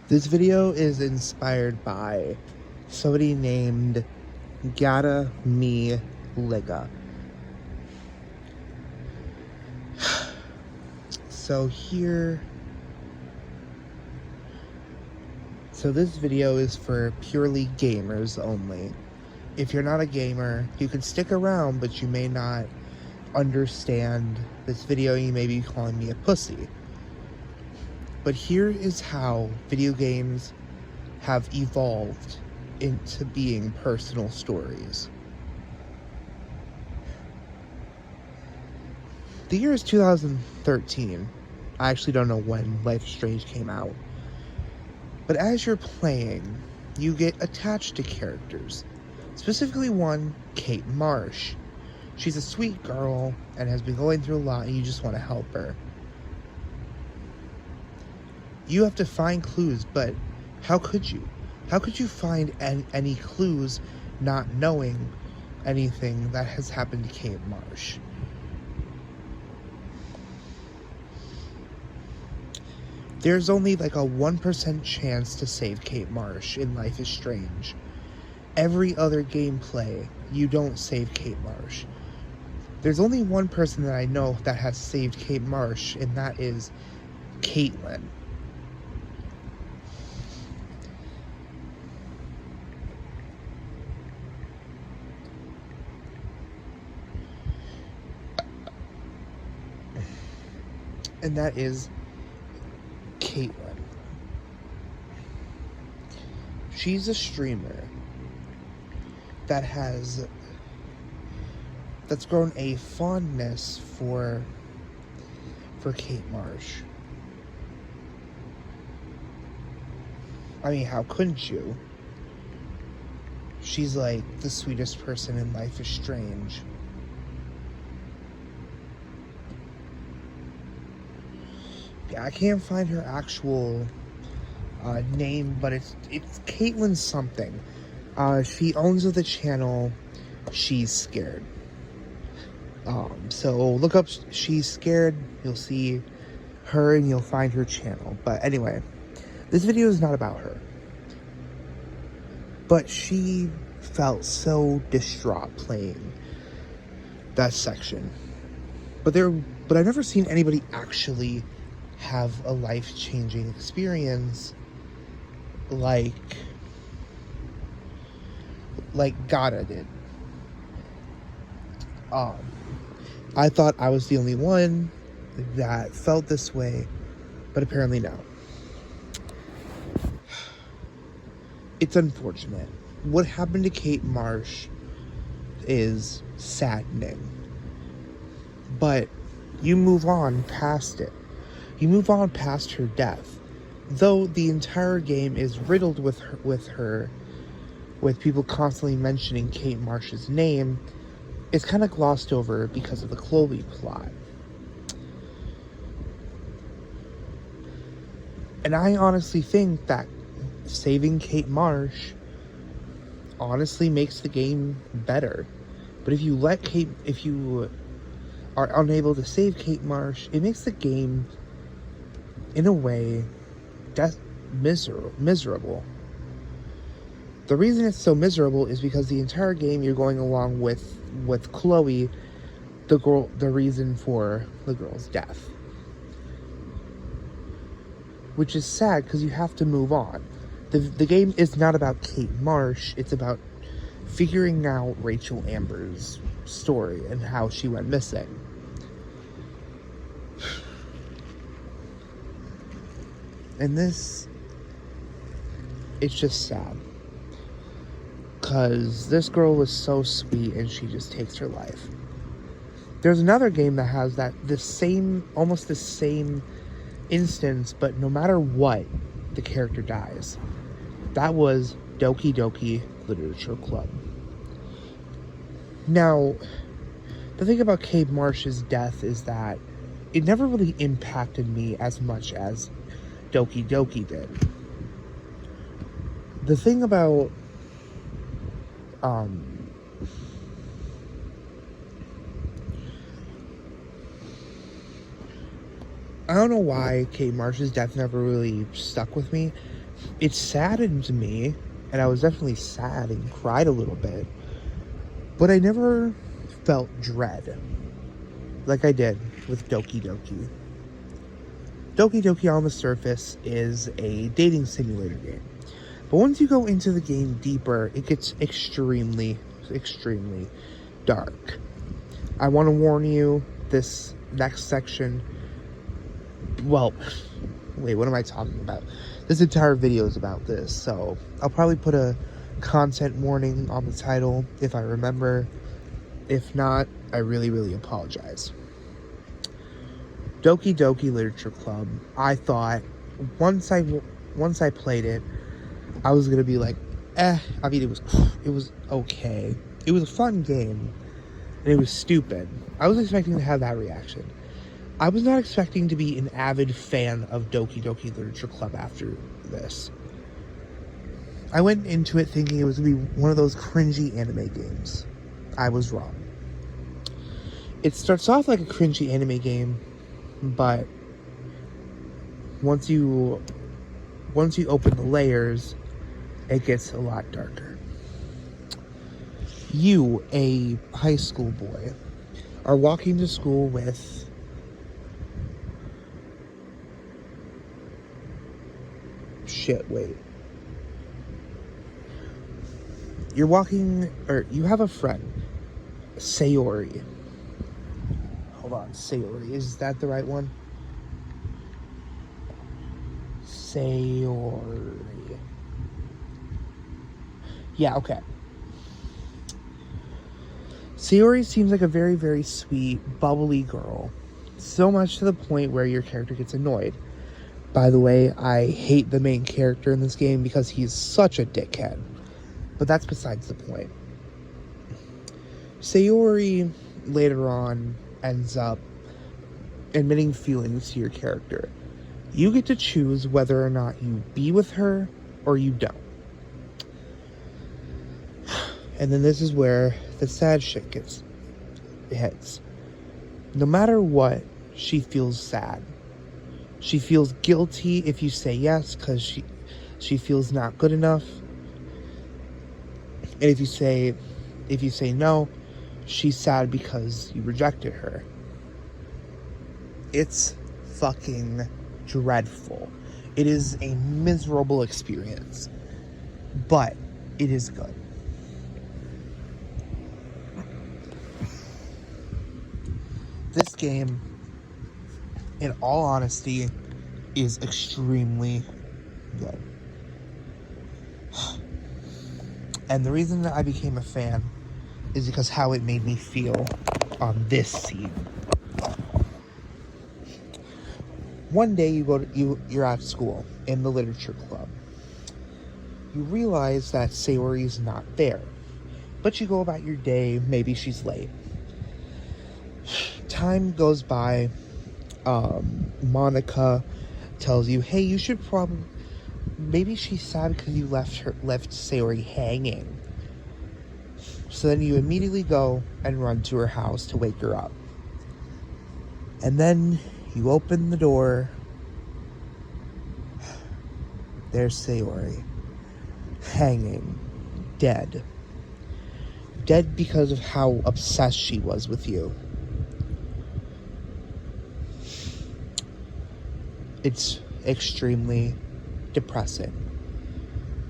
This video is inspired by somebody named Gata Me Liga. So this video is for purely gamers only. If you're not a gamer, you can stick around, but you may not understand this video. You may be calling me a pussy. But here is how video games have evolved into being personal stories. The year is 2013. I actually don't know when Life is Strange came out. But as you're playing, you get attached to characters. Specifically one, Kate Marsh. She's a sweet girl and has been going through a lot, and you just want to help her. You have to find clues, but how could you? How could you find any clues not knowing anything that has happened to Kate Marsh? There's only like a 1% chance to save Kate Marsh in Life is Strange. Every other gameplay, you don't save Kate Marsh. There's only one person that I know that has saved Kate Marsh, and that is Caitlin. And that is Caitlin. She's a streamer that's grown a fondness for Kate Marsh. I mean, how couldn't you? She's like the sweetest person in Life is Strange. I can't find her actual name, but it's Caitlin something. She owns the channel She's Scared. So look up She's Scared. You'll see her and you'll find her channel. But anyway, this video is not about her. But she felt so distraught playing that section. But I've never seen anybody actually have a life-changing experience like Gata did. I thought I was the only one that felt this way, but apparently no. It's unfortunate. What happened to Kate Marsh is saddening, but you move on past it. You move on past her death. Though the entire game is riddled with people constantly mentioning Kate Marsh's name, it's kind of glossed over because of the Chloe plot. And I honestly think that saving Kate Marsh honestly makes the game better. But if you are unable to save Kate Marsh, it makes the game, in a way, miserable. The reason it's so miserable is because the entire game you're going along with Chloe, the reason for the girl's death. Which is sad because you have to move on. The game is not about Kate Marsh, it's about figuring out Rachel Amber's story and how she went missing. And it's just sad. Because this girl was so sweet and she just takes her life. There's another game that has almost the same instance, but no matter what, the character dies. That was Doki Doki Literature Club. Now, the thing about Kate Marsh's death is that it never really impacted me as much as Doki Doki did. The thing about I don't know why Kate Marsh's death never really stuck with me, it saddened me, and I was definitely sad and cried a little bit, but I never felt dread like I did with Doki Doki. Doki Doki on the surface is a dating simulator game, but once you go into the game deeper, it gets extremely, extremely dark. I want to warn you, this next section, well, wait, what am I talking about? This entire video is about this, so I'll probably put a content warning on the title if I remember. If not, I really, really apologize. Doki Doki Literature Club, I thought, once I played it, I was gonna be like, I mean, it was okay. It was a fun game, and it was stupid. I was expecting to have that reaction. I was not expecting to be an avid fan of Doki Doki Literature Club after this. I went into it thinking it was going to be one of those cringy anime games. I was wrong. It starts off like a cringy anime game, but once you open the layers, it gets a lot darker. You, a high school boy, are walking to school with You're walking, or you have a friend, Sayori. Hold on, Sayori, is that the right one? Sayori. Yeah, okay. Sayori seems like a very, very sweet, bubbly girl. So much to the point where your character gets annoyed. By the way, I hate the main character in this game because he's such a dickhead. But that's besides the point. Sayori later on ends up admitting feelings to your character. You get to choose whether or not you be with her or you don't. And then this is where the sad shit hits. No matter what, she feels sad. She feels guilty if you say yes because she feels not good enough. And if you say no, she's sad because you rejected her. It's fucking dreadful. It is a miserable experience. But it is good. This game, in all honesty, is extremely good. And the reason that I became a fan is because how it made me feel on this scene. One day you're at school in the literature club. You realize that Sayori's not there, but you go about your day. Maybe she's late. Time goes by. Monica tells you, hey, you should maybe she's sad because you left Sayori hanging. So then you immediately go and run to her house to wake her up. And then you open the door. There's Sayori, hanging, dead. Dead because of how obsessed she was with you. It's extremely depressing.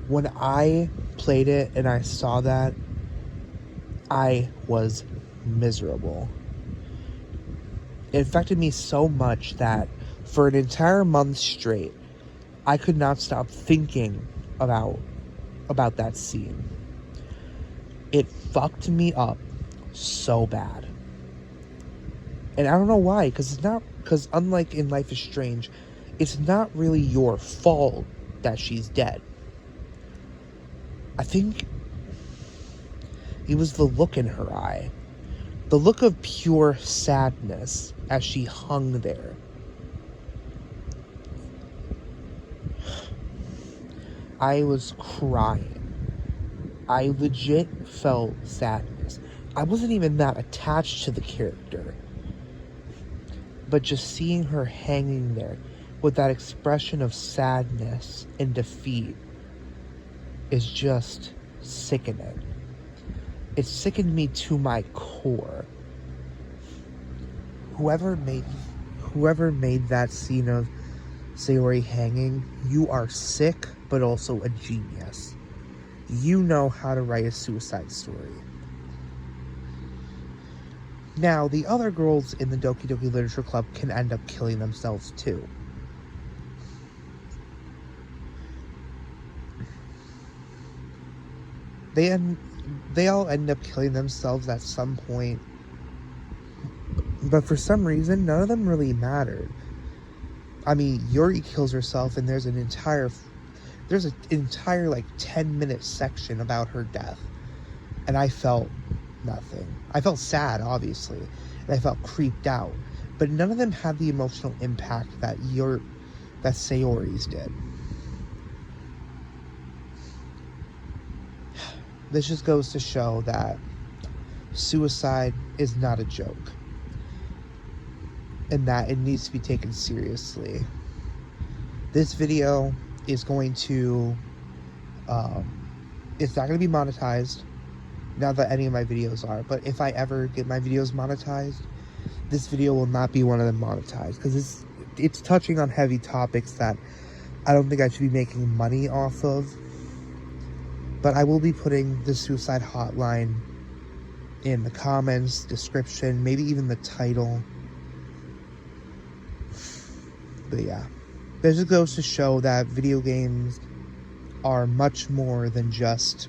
When I played it and I saw that, I was miserable. It affected me so much that for an entire month straight, I could not stop thinking about that scene. It fucked me up so bad. And I don't know why, because unlike in Life is Strange, it's not really your fault that she's dead. I think it was the look in her eye. The look of pure sadness as she hung there. I was crying. I legit felt sadness. I wasn't even that attached to the character. But just seeing her hanging there with that expression of sadness and defeat is just sickening. It sickened me to my core. Whoever made that scene of Sayori hanging, you are sick, but also a genius. You know how to write a suicide story. Now, the other girls in the Doki Doki Literature Club can end up killing themselves too. They all end up killing themselves at some point. But for some reason, none of them really mattered. I mean, Yuri kills herself, and there's an entire like 10-minute section about her death. And I felt nothing. I felt sad, obviously. And I felt creeped out. But none of them had the emotional impact that Sayori's did. This just goes to show that suicide is not a joke. And that it needs to be taken seriously. This video is going to... it's not going to be monetized. Not that any of my videos are. But if I ever get my videos monetized, this video will not be one of them monetized. Because it's touching on heavy topics that I don't think I should be making money off of. But I will be putting the suicide hotline in the comments, description, maybe even the title. But yeah, this just goes to show that video games are much more than just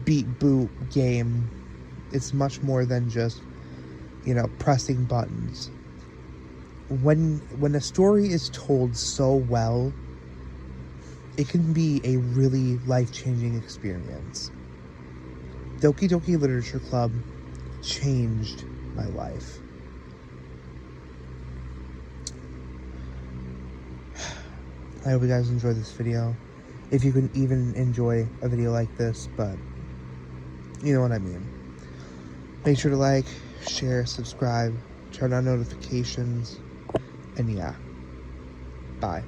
beat boot game. It's much more than just, pressing buttons. When a story is told so well, it can be a really life-changing experience. Doki Doki Literature Club changed my life. I hope you guys enjoyed this video. If you can even enjoy a video like this, but you know what I mean. Make sure to like, share, subscribe, turn on notifications, and yeah. Bye.